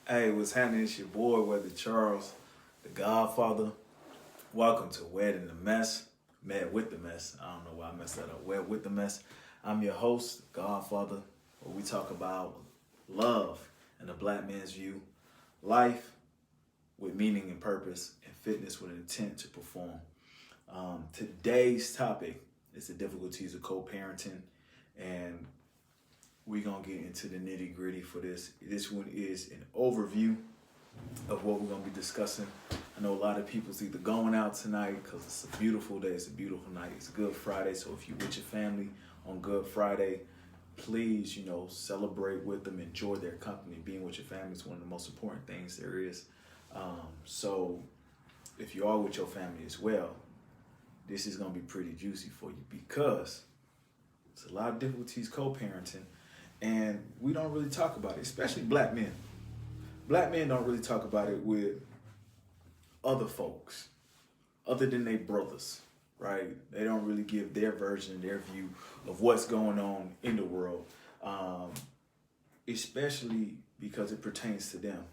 Hey, what's happening? It's your boy, Weather Charles, the Godfather. Welcome to Wed in the Mess. Mad with the Mess. I don't know why I messed that up. Wed with the Mess. I'm your host, Godfather, where we talk about love and the black man's view, life with meaning and purpose, and fitness with an intent to perform. Today's topic is the difficulties of co-parenting, and we're gonna get into the nitty gritty for this. This one is an overview of what we're gonna be discussing. I know a lot of people's either going out tonight because it's a beautiful day, it's a beautiful night, it's Good Friday. So if you're with your family on Good Friday, please, celebrate with them, enjoy their company. Being with your family is one of the most important things there is. So if you are with your family as well, this is gonna be pretty juicy for you because there's a lot of difficulties co-parenting. And we don't really talk about it, especially black men. Black men don't really talk about it with other folks, other than their brothers, right? They don't really give their version, their view of what's going on in the world, especially because it pertains to them.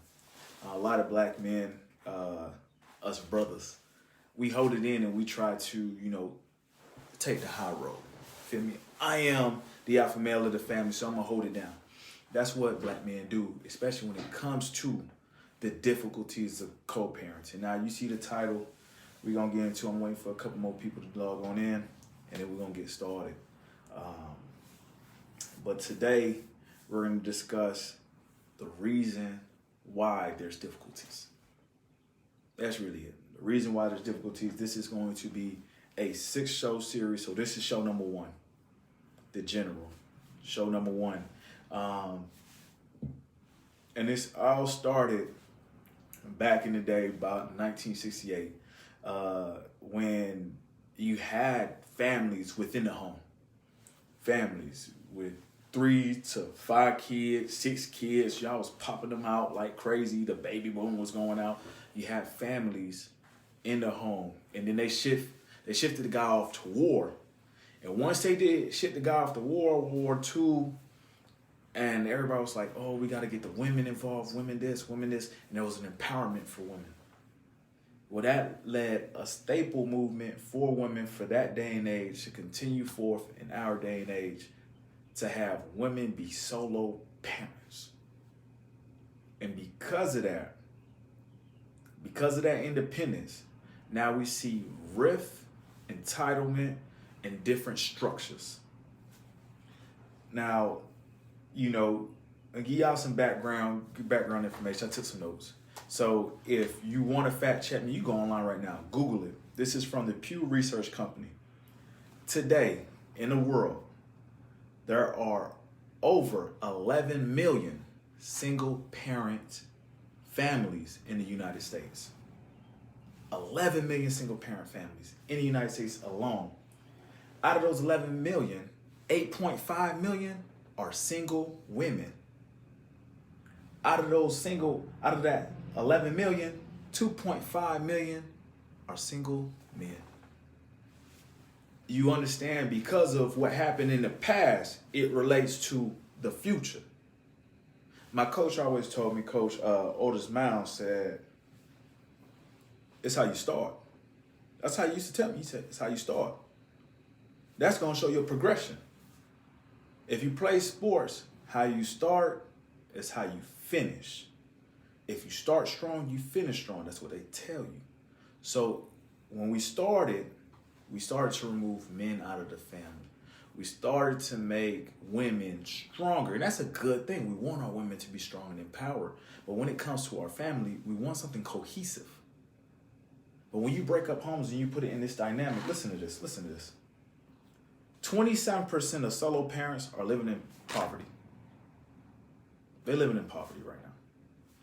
A lot of black men, us brothers, we hold it in and we try to, take the high road. Feel me? I am the alpha male of the family, so I'm gonna hold it down. That's what black men do, especially when it comes to the difficulties of co-parenting. Now, you see the title we're gonna get into. I'm waiting for a couple more people to log on in, and then we're gonna get started. But today, we're gonna discuss the reason why there's difficulties. That's really it. The reason why there's difficulties. This is going to be a 6-show series. So this is show number 1. The General, show number 1. And this all started back in the day, about 1968, when you had families within the home. Families with 3 to 5 kids, 6 kids. Y'all was popping them out like crazy. The baby boom was going out. You had families in the home. And then they shifted the guy off to war. And once they did ship the guy off to World War II, and everybody was like, oh, we got to get the women involved, women this, and there was an empowerment for women. Well, that led a staple movement for women for that day and age to continue forth in our day and age to have women be solo parents. And because of that independence, now we see rift, entitlement, and different structures. Now, I'll give y'all some background information. I took some notes. So if you want to fact check me, you go online right now, Google it. This is from the Pew Research Company. Today, in the world, there are over 11 million single parent families in the United States. 11 million single parent families in the United States alone. Out of those 11 million, 8.5 million are single women. Out of that 11 million, 2.5 million are single men. You understand, because of what happened in the past, it relates to the future. My coach always told me, Coach Otis Mound said, it's how you start. That's how he used to tell me. He said, it's how you start. That's going to show your progression. If you play sports, how you start is how you finish. If you start strong, you finish strong. That's what they tell you. So when we started to remove men out of the family. We started to make women stronger. And that's a good thing. We want our women to be strong and empowered. But when it comes to our family, we want something cohesive. But when you break up homes and you put it in this dynamic, listen to this. 27% of solo parents are living in poverty. They're living in poverty right now.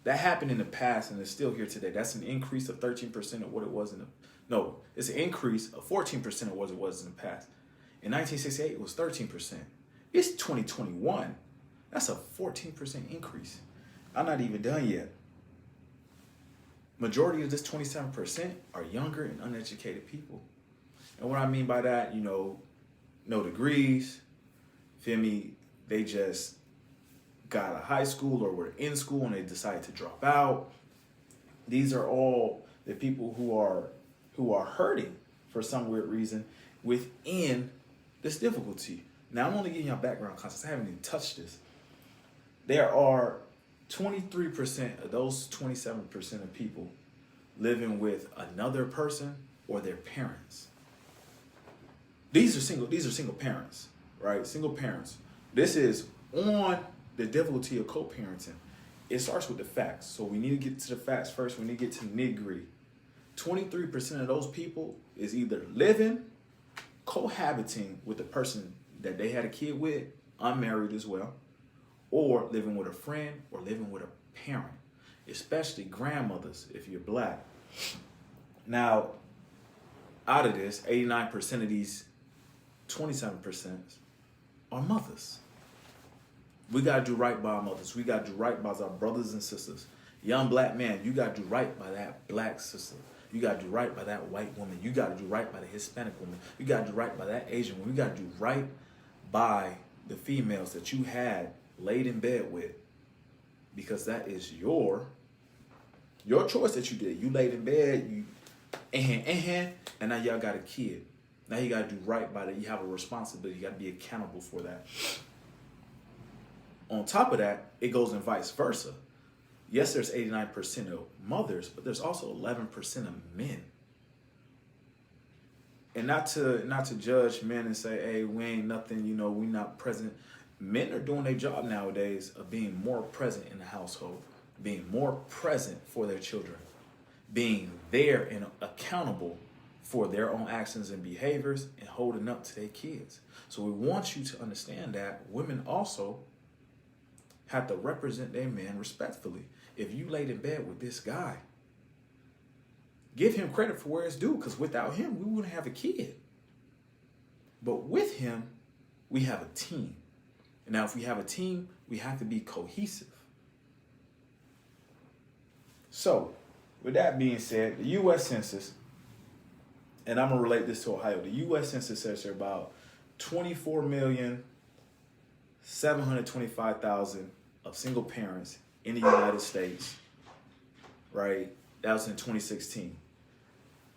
That happened in the past and it's still here today. That's an increase of 13% of what it was it's an increase of 14% of what it was in the past. In 1968, it was 13%. It's 2021. That's a 14% increase. I'm not even done yet. Majority of this 27% are younger and uneducated people. And what I mean by that, no degrees, feel me? They just got out of high school or were in school and they decided to drop out. These are all the people who are hurting for some weird reason within this difficulty. Now, I'm only giving you a background context. I haven't even touched this. There are 23% of those 27% of people living with another person or their parents. These are single parents, right? Single parents. This is on the difficulty of co-parenting. It starts with the facts. So we need to get to the facts first. We need to get to nitty-gritty. 23% of those people is either living, cohabiting with the person that they had a kid with, unmarried as well, or living with a friend or living with a parent, especially grandmothers if you're black. Now, out of this, 89% of these 27% are mothers. We got to do right by our mothers. We got to do right by our brothers and sisters. Young black man, you got to do right by that black sister. You got to do right by that white woman. You got to do right by the Hispanic woman. You got to do right by that Asian woman. You got to do right by the females that you had laid in bed with, because that is your choice that you did. You laid in bed, and now y'all got a kid. Now you got to do right by that. You have a responsibility. You got to be accountable for that. On top of that, it goes in vice versa. Yes, there's 89% of mothers, but there's also 11% of men. And not to judge men and say, hey, we ain't nothing, we not present. Men are doing their job nowadays of being more present in the household, being more present for their children, being there and accountable for their own actions and behaviors and holding up to their kids. So we want you to understand that women also have to represent their man respectfully. If you laid in bed with this guy, give him credit for where it's due, because without him, we wouldn't have a kid. But with him, we have a team. And now if we have a team, we have to be cohesive. So, with that being said, the U.S. Census, and I'm going to relate this to Ohio, the U.S. Census says there are about 24,725,000 of single parents in the United States, right? That was in 2016.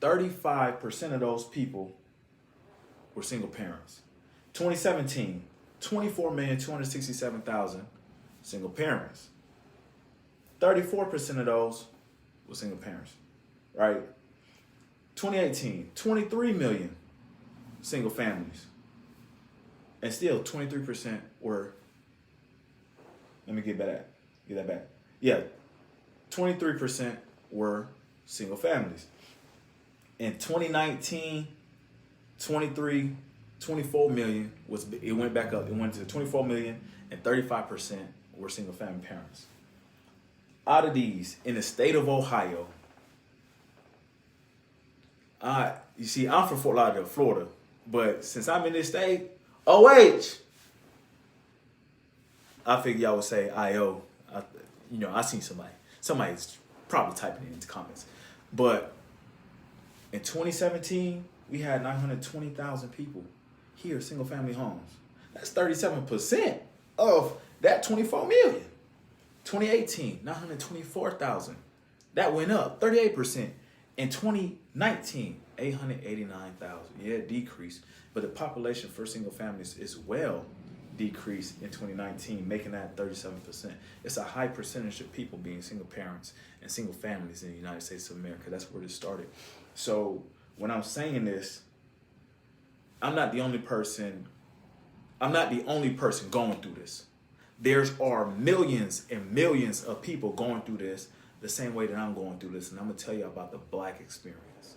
35% of those people were single parents. 2017, 24,267,000 single parents. 34% of those were single parents, right? 2018, 23 million single families. And still 23% were, let me get that back. Yeah, 23% were single families. In 2019, 24 million it went back up. It went to 24 million, and 35% were single family parents. Out of these, in the state of Ohio, you see, I'm from Fort Lauderdale, Florida, but since I'm in this state, OH, I figured y'all would say IO. I seen somebody's probably typing it into comments. But in 2017, we had 920,000 people here, single family homes. That's 37% of that 24 million. 2018, 924,000. That went up 38%. In 2019, 889,000. Yeah, it decreased. But the population for single families is well decreased in 2019, making that 37%. It's a high percentage of people being single parents and single families in the United States of America. That's where this started. So when I'm saying this, I'm not the only person going through this. There's are millions and millions of people going through this the same way that I'm going through this. And I'm going to tell you about the black experience,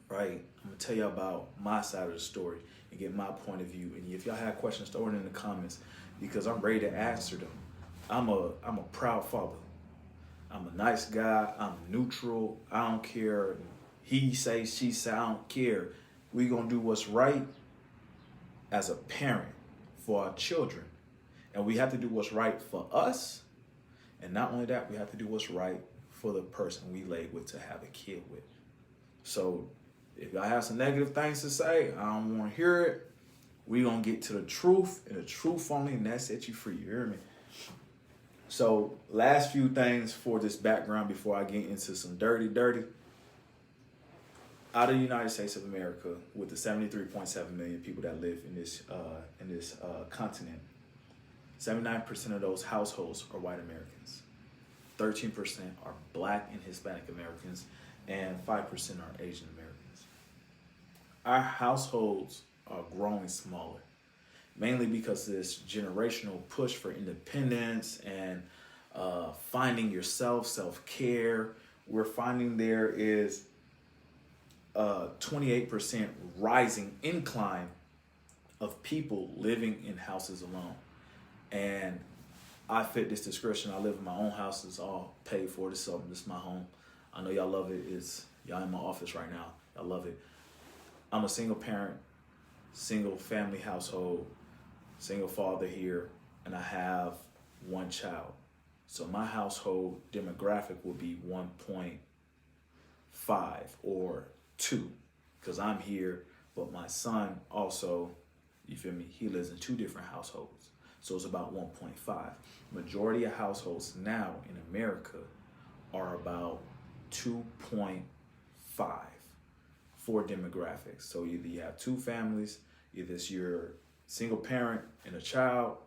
right? I'm going to tell you about my side of the story and get my point of view. And if y'all have questions, throw it in the comments, because I'm ready to answer them. I'm a proud father. I'm a nice guy. I'm neutral. I don't care. He say, she say, I don't care. We're going to do what's right as a parent for our children. And we have to do what's right for us. And not only that, we have to do what's right for the person we laid with to have a kid with. So if y'all have some negative things to say, I don't want to hear it. We're going to get to the truth and the truth only, and that sets you free. You hear me? So last few things for this background before I get into some dirty. Out of the United States of America, with the 73.7 million people that live in this continent, 79% of those households are white Americans. 13% are Black and Hispanic Americans, and 5% are Asian Americans. Our households are growing smaller, mainly because of this generational push for independence and finding yourself, self-care. We're finding there is a 28% rising incline of people living in houses alone. And I fit this description. I live in my own house. It's all paid for. This is my home. I know y'all love it. Y'all in my office right now. Y'all love it. I'm a single parent, single family household, single father here, and I have one child. So my household demographic will be 1.5 or 2, because I'm here, but my son also, you feel me, he lives in 2 different households. So it's about 1.5. Majority of households now in America are about 2.5 for demographics. So either you have 2 families, either it's your single parent and a child,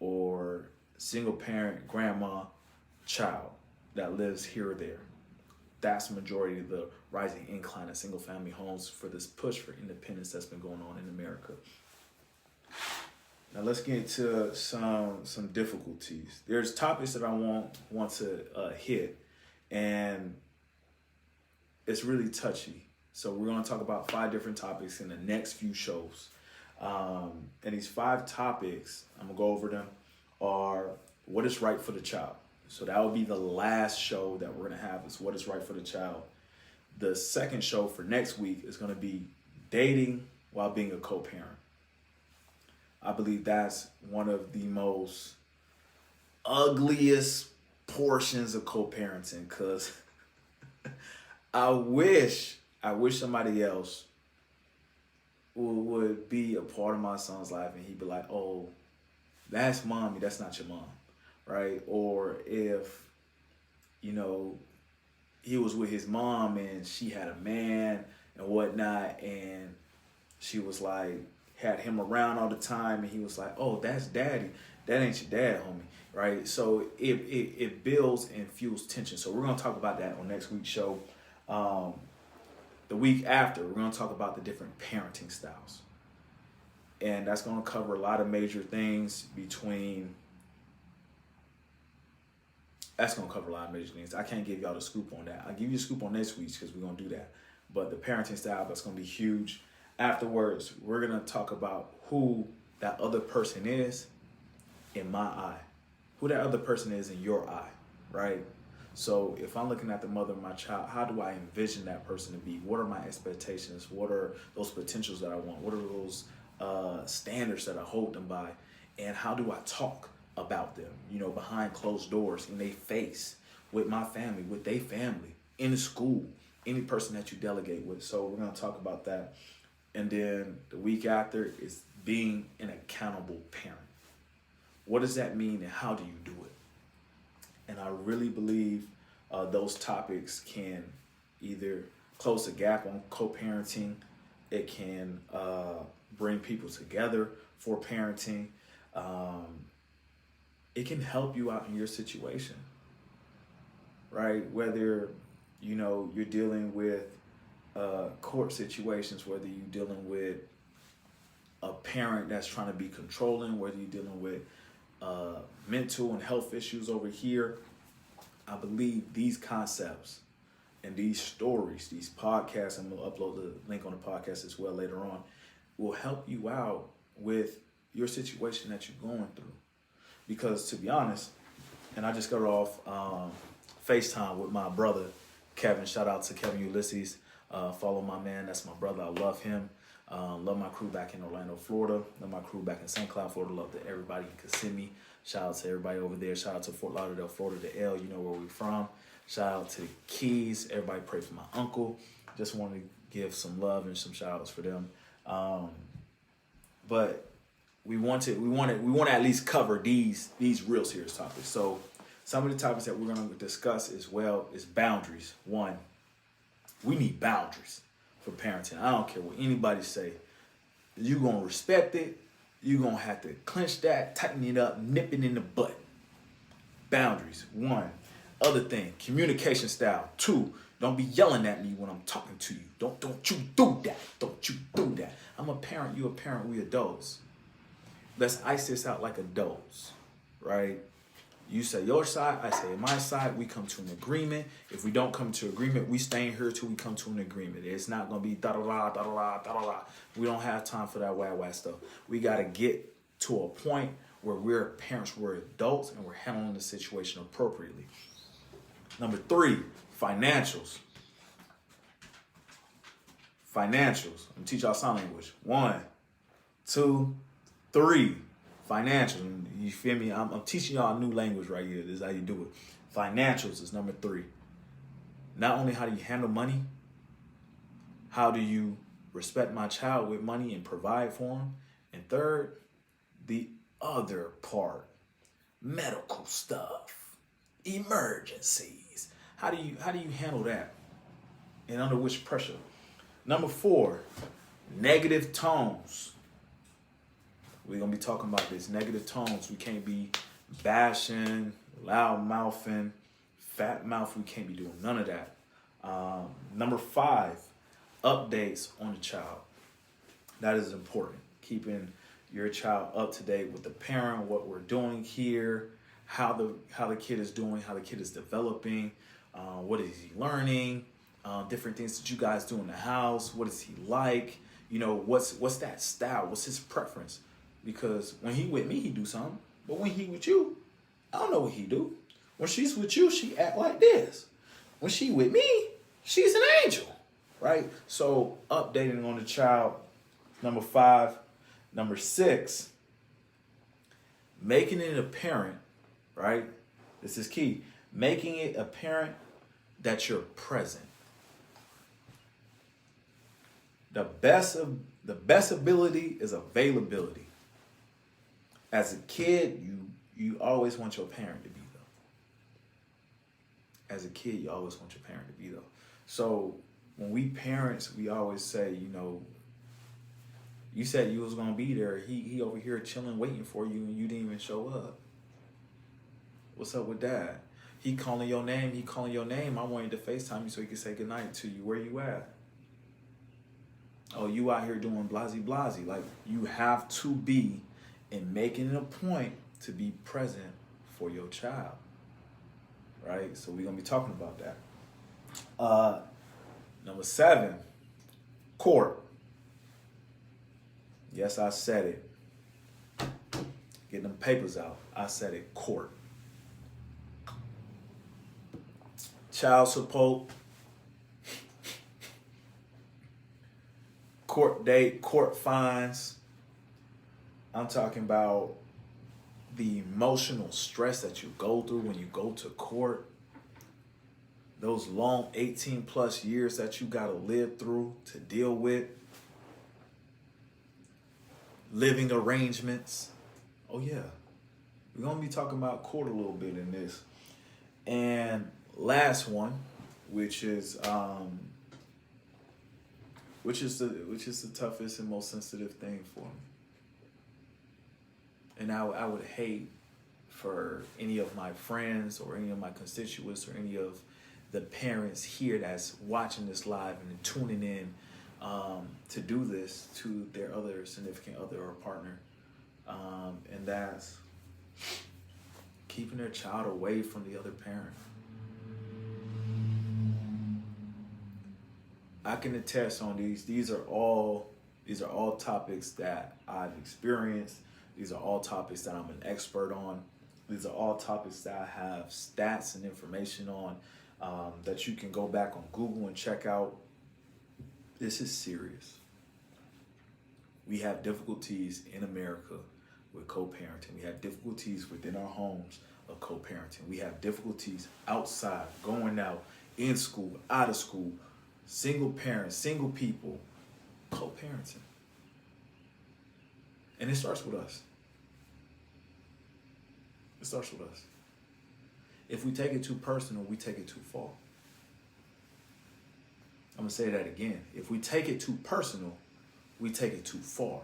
or single parent, grandma, child that lives here or there. That's the majority of the rising incline of single family homes for this push for independence that's been going on in America. Now let's get into some difficulties. There's topics that I want to hit, and it's really touchy. So we're going to talk about 5 different topics in the next few shows. And these 5 topics, I'm going to go over them, are what is right for the child. So that will be the last show that we're going to have, is what is right for the child. The second show for next week is going to be dating while being a co-parent. I believe that's one of the most ugliest portions of co-parenting, because I wish somebody else would be a part of my son's life and he'd be like, oh, that's mommy, that's not your mom, right? Or if, he was with his mom and she had a man and whatnot, and she was like, had him around all the time, and he was like, oh, that's daddy, that ain't your dad, homie, right? So it builds and fuels tension. So we're going to talk about that on next week's show. The week after, we're going to talk about the different parenting styles. And that's going to cover a lot of major things I can't give y'all the scoop on that. I'll give you a scoop on next week's, because we're going to do that. But the parenting style, that's going to be huge. Afterwards, we're going to talk about who that other person is in my eye. Who that other person is in your eye, right? So if I'm looking at the mother of my child, how do I envision that person to be? What are my expectations? What are those potentials that I want? What are those standards that I hold them by? And how do I talk about them, behind closed doors, in their face, with my family, with their family, in the school, any person that you delegate with. So we're going to talk about that. And then the week after is being an accountable parent. What does that mean, and how do you do it? And I really believe those topics can either close the gap on co-parenting. It can bring people together for parenting. It can help you out in your situation, right? Whether, you're dealing with court situations, whether you're dealing with a parent that's trying to be controlling, whether you're dealing with mental and health issues over here. I believe these concepts and these stories, these podcasts, I'm going to upload the link on the podcast as well later on, will help you out with your situation that you're going through. Because to be honest, and I just got off FaceTime with my brother, Kevin. Shout out to Kevin Ulysses. Follow my man. That's my brother. I love him. Love my crew back in Orlando, Florida. Love my crew back in St. Cloud, Florida. Love to everybody in Kissimmee. Shout out to everybody over there. Shout out to Fort Lauderdale, Florida, the L. You know where we're from. Shout out to the Keys. Everybody pray for my uncle. Just want to give some love and some shout outs for them. But we want to at least cover these real serious topics. So some of the topics that we're going to discuss as well is boundaries. One, we need boundaries for parenting. I don't care what anybody say. You're going to respect it. You're going to have to clench that, tighten it up, nip it in the butt. Boundaries. One. Other thing, communication style. Two, don't be yelling at me when I'm talking to you. Don't you do that. Don't you do that. I'm a parent, you a parent, we adults. Let's ice this out like adults, right? You say your side, I say my side. We come to an agreement. If we don't come to agreement, we staying here till we come to an agreement. It's not gonna be da-da-da, da-da-da, da-da-da. We don't have time for that wah stuff. We gotta get to a point where we're parents, we're adults, and we're handling the situation appropriately. Number 3, financials. Financials. I'm gonna teach y'all sign language. 1, 2, 3. Financials. You feel me? I'm teaching y'all a new language right here. This is how you do it. Financials is number 3. Not only how do you handle money, how do you respect my child with money and provide for him? And third, the other part, medical stuff, emergencies. How do you handle that? And under which pressure? Number 4, negative tones. We're going to be talking about this. Negative tones. We can't be bashing, loud mouthing, fat mouth. We can't be doing none of that. Number 5, updates on the child. That is important. Keeping your child up to date with the parent, what we're doing here, how the kid is doing, how the kid is developing, what is he learning, different things that you guys do in the house. What is he like? You know, what's that style? What's his preference? Because when he with me, he do something. But when he with you, I don't know what he do. When she's with you, she act like this. When she with me, she's an angel, right? So updating on the child. Number 5. Number 6, making it apparent, right? This is key. Making it apparent that you're present. The best ability is availability. As a kid, you always want your parent to be there. As a kid, you always want your parent to be there. So when we parents, we always say, you know, you said you was gonna be there. He over here chilling, waiting for you, and you didn't even show up. What's up with that? He calling your name. I wanted to FaceTime you so he could say goodnight to you. Where you at? Oh, you out here doing blasey. Like, you have to be and making it a point to be present for your child. Right? So we're gonna be talking about that. Number 7, court. Yes, I said it. Get them papers out. I said it, court. Child support. Court date, court fines. I'm talking about the emotional stress that you go through when you go to court. Those long 18 plus years that you gotta live through to deal with. Living arrangements. Oh yeah. We're gonna be talking about court a little bit in this. And last one, which is the toughest and most sensitive thing for me. And I would hate for any of my friends or any of my constituents or any of the parents here that's watching this live and tuning in to do this to their other significant other or partner. And that's keeping their child away from the other parent. I can attest on these. These are all topics that I've experienced. These are all topics that I'm an expert on. These are all topics that I have stats and information on that you can go back on Google and check out. This is serious. We have difficulties in America with co-parenting. We have difficulties within our homes of co-parenting. We have difficulties outside, going out, in school, out of school, single parents, single people, co-parenting. And it starts with us. It starts with us. If we take it too personal, we take it too far. I'm going to say that again. If we take it too personal, we take it too far.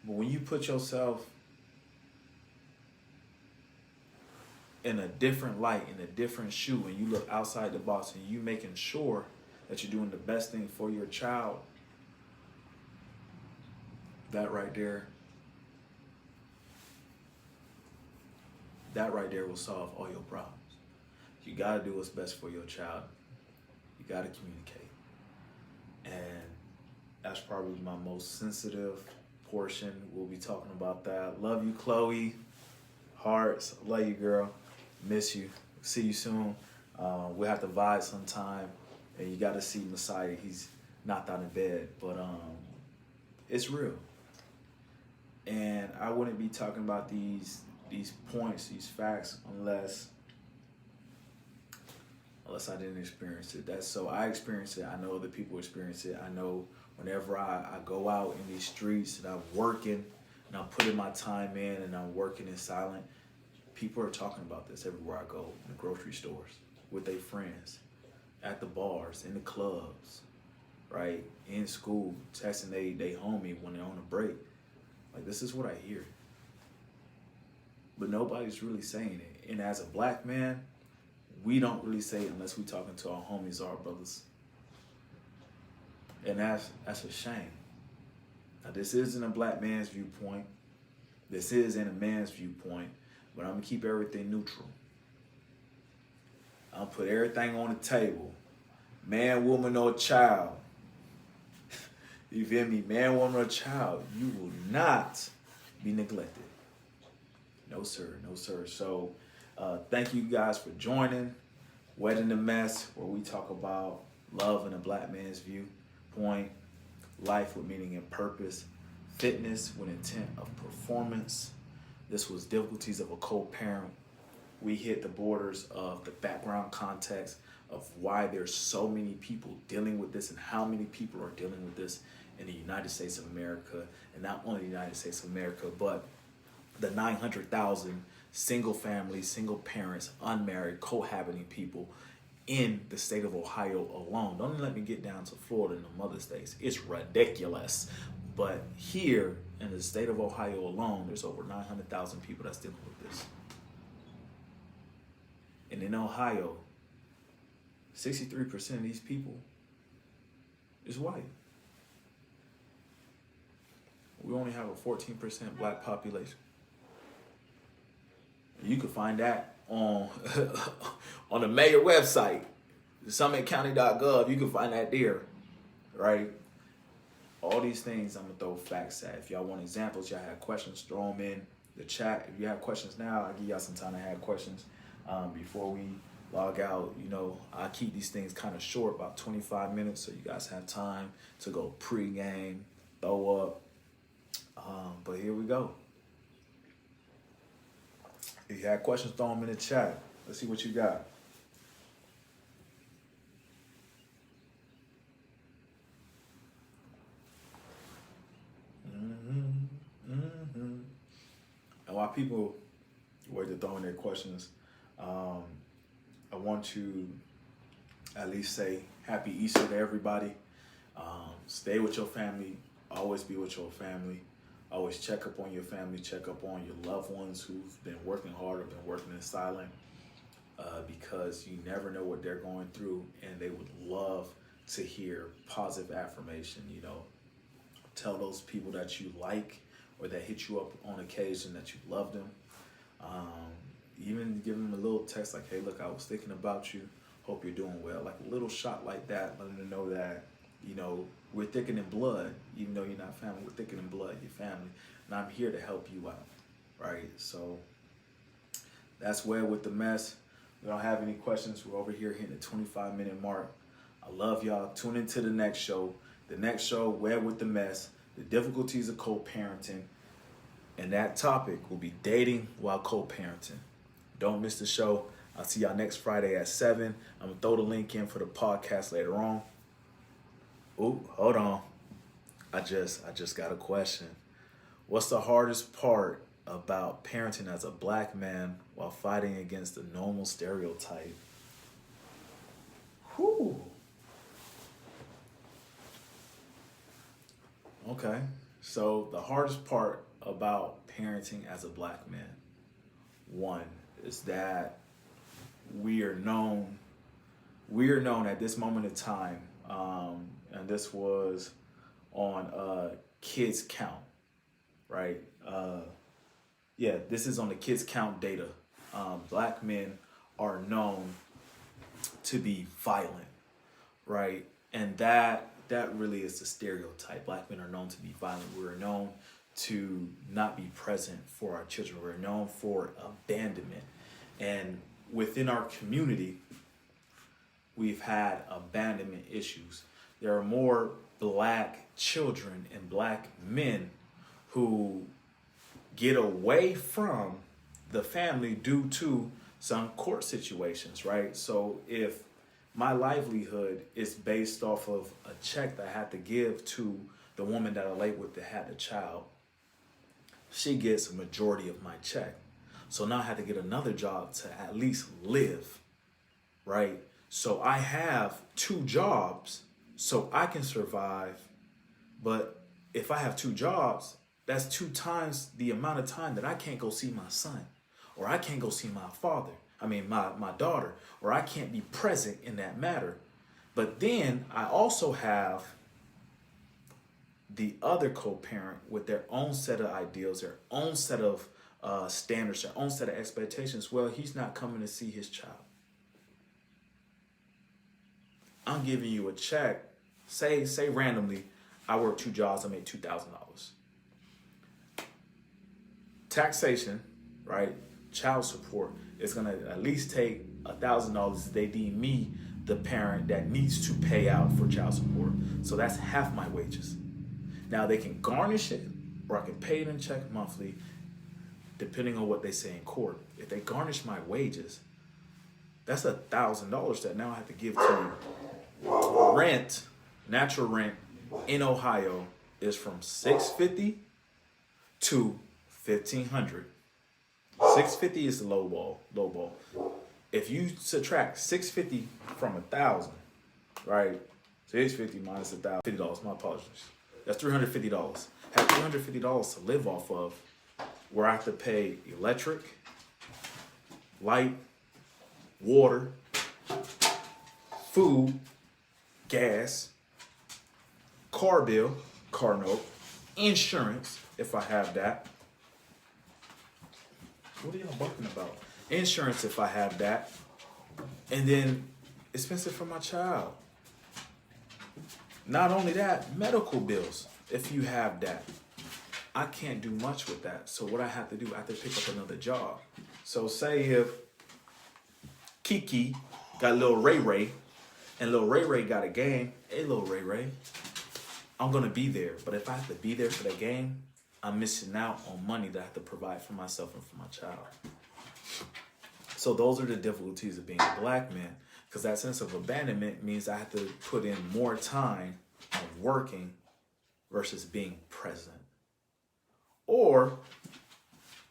But when you put yourself in a different light, in a different shoe, and you look outside the box and you making sure that you're doing the best thing for your child, that right there will solve all your problems. You got to do what's best for your child. You got to communicate. And that's probably my most sensitive portion. We'll be talking about that. Love you, Chloe. Hearts. Love you, girl. Miss you. See you soon. We'll have to vibe sometime. And you got to see Messiah. He's knocked out of bed. But it's real. And I wouldn't be talking about these points, these facts, unless I didn't experience it. So I experienced it. I know other people experience it. I know whenever I go out in these streets and I'm working and I'm putting my time in and I'm working in silent, people are talking about this everywhere I go, in the grocery stores, with their friends, at the bars, in the clubs, right? In school, texting they homie when they're on a break. Like, this is what I hear. But nobody's really saying it. And as a black man, we don't really say it unless we're talking to our homies, our brothers. And that's a shame. Now, this isn't a black man's viewpoint. This isn't a man's viewpoint. But I'm going to keep everything neutral. I'll put everything on the table. Man, woman, or child. You feel me? Man, woman, or child. You will not be neglected. No, sir. No, sir. So, thank you guys for joining Wedding the Mess, where we talk about love in a black man's viewpoint, life with meaning and purpose, fitness with intent of performance. This was difficulties of a co-parent. We hit the borders of the background context of why there's so many people dealing with this and how many people are dealing with this in the United States of America, and not only the United States of America, but the 900,000 single families, single parents, unmarried, cohabiting people in the state of Ohio alone. Don't let me get down to Florida and the other states. It's ridiculous. But here in the state of Ohio alone, there's over 900,000 people that's dealing with this. And in Ohio, 63% of these people is white. We only have a 14% black population. You can find that on on the mayor website, summitcounty.gov. You can find that there, right? All these things I'm going to throw facts at. If y'all want examples, y'all have questions, throw them in the chat. If you have questions now, I'll give y'all some time to have questions before we log out. You know, I keep these things kind of short, about 25 minutes, so you guys have time to go pre-game, throw up. But here we go. If you have questions, throw them in the chat. Let's see what you got. And while people wait to throw in their questions, I want to at least say Happy Easter to everybody. Stay with your family. Always be with your family. Always check up on your family, check up on your loved ones who've been working hard or been working in silent, because you never know what they're going through, and they would love to hear positive affirmation. You know, tell those people that you like or that hit you up on occasion that you love them. Even give them a little text like, hey, look, I was thinking about you. Hope you're doing well. Like a little shot like that, letting them know that, you know, we're thicker than blood. Even though you're not family, we're thicker than blood, you're family. And I'm here to help you out, right? So that's Wed with the Mess. We don't have any questions. We're over here hitting the 25-minute mark. I love y'all. Tune into the next show. The next show, Wed with the Mess, the difficulties of co-parenting. And that topic will be dating while co-parenting. Don't miss the show. I'll see y'all next Friday at 7. I'm going to throw the link in for the podcast later on. Oh, hold on. I just got a question. What's the hardest part about parenting as a black man while fighting against the normal stereotype? Whew. Okay. So the hardest part about parenting as a black man, one, is that we are known at this moment in time, and this was on kids count, right? Yeah, this is on the kids count data. Black men are known to be violent, right? And that really is the stereotype. Black men are known to be violent. We're known to not be present for our children. We're known for abandonment. And within our community, we've had abandonment issues. There are more black children and black men who get away from the family due to some court situations, right? So if my livelihood is based off of a check that I had to give to the woman that I laid with that had the child, she gets a majority of my check. So now I had to get another job to at least live, right? So I have two jobs so I can survive. But if I have two jobs, that's 2 times the amount of time that I can't go see my son, or I can't go see my daughter, or I can't be present in that matter. But then I also have the other co-parent with their own set of ideals, their own set of standards, their own set of expectations. Well, he's not coming to see his child. I'm giving you a check. Say randomly, I work 2 jobs, I make $2,000. Taxation, right? Child support is gonna at least take $1,000 if they deem me the parent that needs to pay out for child support. So that's half my wages. Now they can garnish it, or I can pay it in check monthly, depending on what they say in court. If they garnish my wages, that's $1,000 that now I have to give to rent. Natural rent in Ohio is from $650 to $1,500. $650 is the low ball. If you subtract $650 from $1,000, right? $650 minus $1,000, $50. My apologies. That's $350. Have $350 to live off of, where I have to pay electric, light, water, food, gas, car bill, car note, insurance if I have that. What are y'all barking about? Insurance if I have that. And then expensive for my child. Not only that, medical bills if you have that. I can't do much with that. So what I have to do, I have to pick up another job. So say if Kiki got little Ray Ray, and little Ray Ray got a game, hey little Ray Ray, I'm gonna be there. But if I have to be there for the game, I'm missing out on money that I have to provide for myself and for my child. So those are the difficulties of being a black man, because that sense of abandonment means I have to put in more time on working versus being present. Or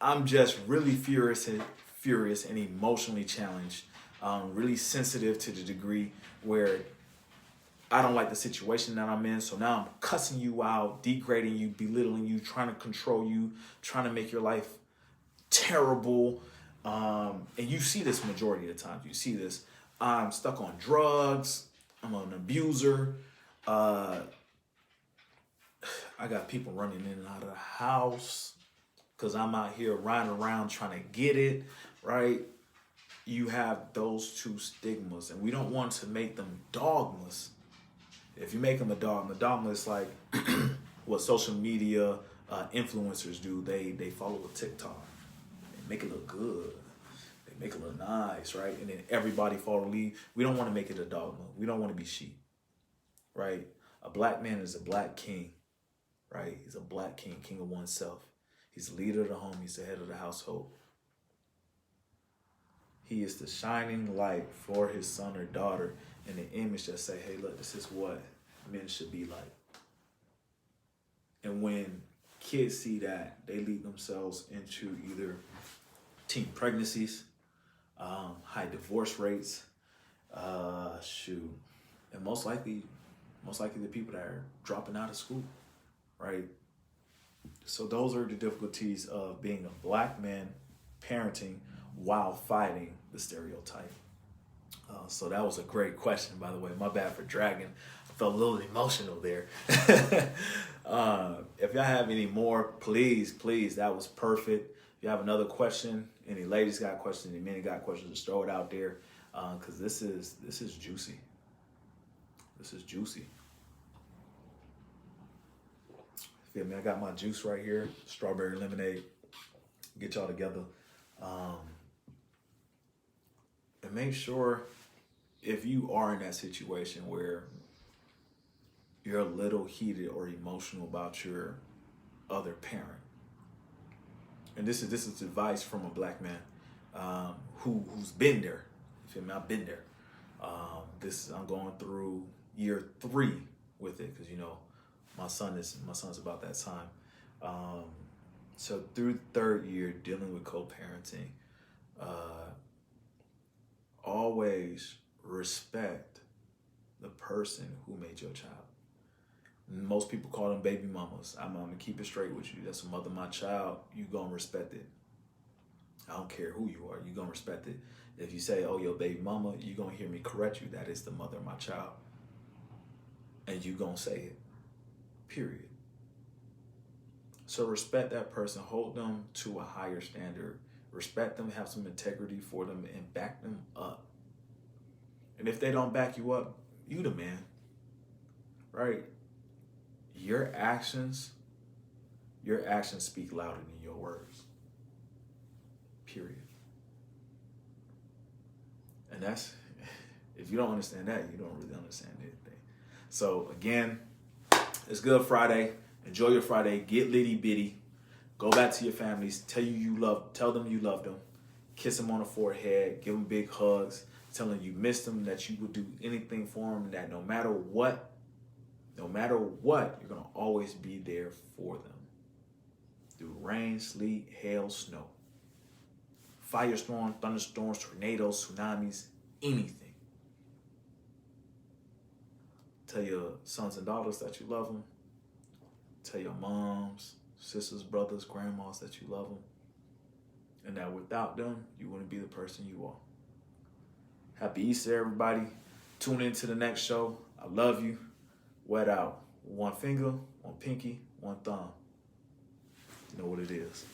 I'm just really furious and emotionally challenged, really sensitive to the degree where I don't like the situation that I'm in. So now I'm cussing you out, degrading you, belittling you, trying to control you, trying to make your life terrible. And you see this majority of the time. You see this. I'm stuck on drugs. I'm an abuser. I got people running in and out of the house because I'm out here riding around trying to get it, right? You have those 2 stigmas, and we don't want to make them dogmas. If you make them a dogma is like what social media influencers do. They follow a TikTok. They make it look good. They make it look nice, right? And then everybody follow lead. We don't want to make it a dogma. We don't want to be sheep, right? A black man is a black king, right? He's a black king, king of oneself. He's the leader of the home. He's the head of the household. He is the shining light for his son or daughter in the image that say, hey, look, this is what men should be like. And when kids see that, they lead themselves into either teen pregnancies, high divorce rates, and most likely the people that are dropping out of school, right? So those are the difficulties of being a black man parenting while fighting the stereotype. So that was a great question, by the way. My bad for dragging. I felt a little emotional there. If y'all have any more, please, that was perfect. If you have another question, any ladies got questions, any men got questions, just throw it out there. Because this is juicy. This is juicy. Feel me? I got my juice right here, strawberry lemonade. Get y'all together. And make sure, if you are in that situation where you're a little heated or emotional about your other parent, and this is advice from a black man who's been there. You feel me? I've been there. I'm going through year 3 with it, because my son's about that time. So through the 3rd year dealing with co-parenting, always respect the person who made your child. Most people call them baby mamas. I'm gonna keep it straight with you. That's the mother of my child. You gonna respect it. I don't care who you are. You gonna respect it. If you say, "Oh, your baby mama," you gonna hear me correct you. That is the mother of my child, and you gonna say it. Period. So respect that person. Hold them to a higher standard. Respect them. Have some integrity for them, and back them up. And if they don't back you up, you the man, right? Your actions speak louder than your words. Period. And that's, if you don't understand that, you don't really understand anything. So again, it's Good Friday. Enjoy your Friday. Get litty bitty. Go back to your families. Tell them you love them. Kiss them on the forehead. Give them big hugs. Tell them you miss them, that you would do anything for them, that no matter what, you're going to always be there for them. Through rain, sleet, hail, snow, firestorm, thunderstorms, tornadoes, tsunamis, anything. Tell your sons and daughters that you love them. Tell your moms, sisters, brothers, grandmas that you love them. And that without them, you wouldn't be the person you are. Happy Easter, everybody. Tune in to the next show. I love you. Wet out. 1 finger, 1 pinky, 1 thumb. You know what it is.